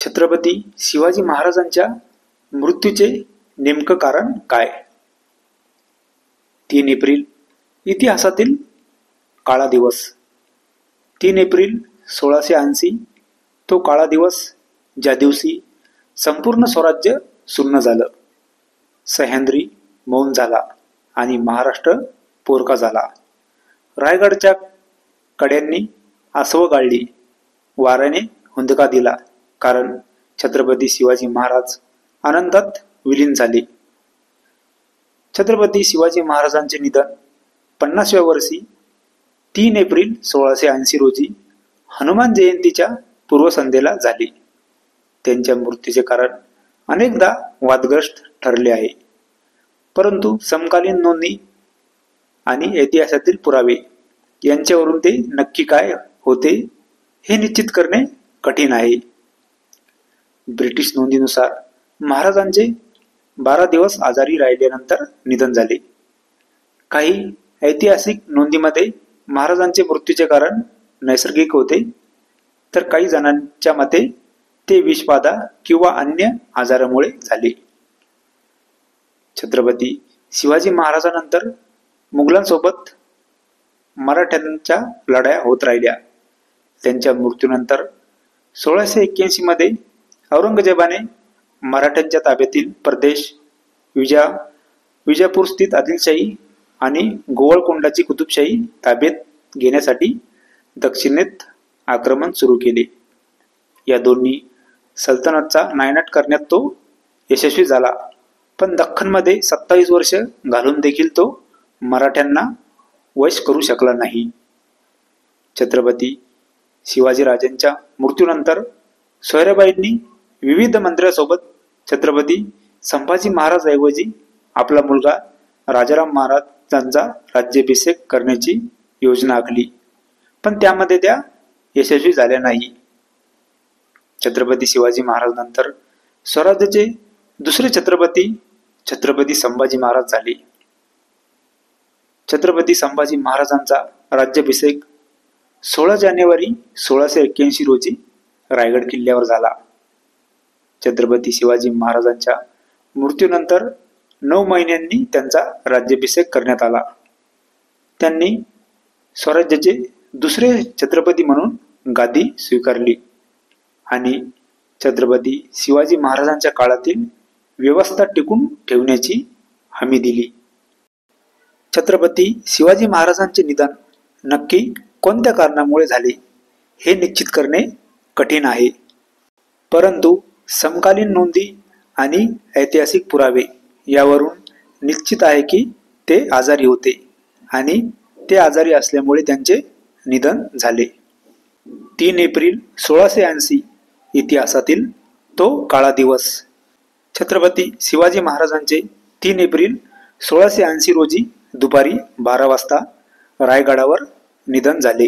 छत्रपती शिवाजी महाराजांच्या मृत्यूचे नेमकं कारण काय? 3 एप्रिल इतिहासातील काळा दिवस. 3 एप्रिल 1680 तो काळा दिवस, ज्या दिवशी संपूर्ण स्वराज्य सुन्न झालं, सह्याद्री मौन झाला आणि महाराष्ट्र पोरका झाला. रायगडच्या कड्यांनी आसवं गाळली, वाऱ्याने हुंदका दिला, कारण छत्रपती शिवाजी महाराज अनंतात विलीन झाले. छत्रपती शिवाजी महाराजांचे निधन 50व्या वर्षी 3 एप्रिल 1680 रोजी हनुमान जयंतीच्या पूर्वसंध्येला झाले. त्यांच्या मृत्यूचे कारण अनेकदा वादग्रस्त ठरले आहे, परंतु समकालीन नोंदी आणि ऐतिहासातील पुरावे यांच्यावरून ते नक्की काय होते हे निश्चित करणे कठीण आहे. ब्रिटिश नोंदीनुसार महाराजांचे 12 दिवस आजारी राहिल्यानंतर निधन झाले. काही ऐतिहासिक नोंदीमध्ये महाराजांचे मृत्यूचे कारण नैसर्गिक होते, तर काही जणांच्या मते ते विषबाधा किंवा अन्य आजारामुळे झाले. छत्रपती शिवाजी महाराजांनंतर मुघलांसोबत मराठ्यांच्या लढाया होत राहिल्या. त्यांच्या मृत्यूनंतर 1681 मध्ये औरंगजेबाने मराठ्यांच्या ताब्यातील प्रदेश, विजापूर स्थित आदिलशाही आणि गोवळकोंडाची कुतुबशाही ताब्यात घेण्यासाठी दक्षिणेत आक्रमण सुरू केले. या दोन्ही सल्तनतचा नायनाट करण्यात तो यशस्वी झाला, पण दख्खनमध्ये 27 वर्ष घालून देखील तो मराठ्यांना वश करू शकला नाही. छत्रपती शिवाजीराजांच्या मृत्यूनंतर सोयराबाईंनी विविध मंत्र्यांसोबत छत्रपती संभाजी महाराजांऐवजी आपला मुलगा राजाराम महाराजांचा राज्याभिषेक करण्याची योजना आखली, पण त्यामध्ये त्या यशस्वी झाल्या नाही. छत्रपती शिवाजी महाराजांनंतर स्वराज्याचे दुसरे छत्रपती छत्रपती संभाजी महाराज झाले. छत्रपती संभाजी महाराजांचा राज्याभिषेक 16 जानेवारी 1681 रोजी रायगड किल्ल्यावर झाला. छत्रपती शिवाजी महाराजांच्या मृत्यूनंतर 9 महिन्यांनी त्यांचा राज्याभिषेक करण्यात आला. त्यांनी स्वराज्याचे दुसरे छत्रपती म्हणून गादी स्वीकारली आणि छत्रपती शिवाजी महाराजांच्या काळातील व्यवस्था टिकून ठेवण्याची हमी दिली. छत्रपती शिवाजी महाराजांचे निधन नक्की कोणत्या कारणामुळे झाले हे निश्चित करणे कठीण आहे, परंतु समकालीन नोंदी आणि ऐतिहासिक पुरावे यावरून निश्चित आहे की ते आजारी होते आणि ते आजारी असल्यामुळे त्यांचे निधन झाले. 3 एप्रिल 1680 इतिहासातील तो काळा दिवस. छत्रपती शिवाजी महाराजांचे 3 एप्रिल 1680 रोजी दुपारी 12 वाजता रायगडावर निधन झाले.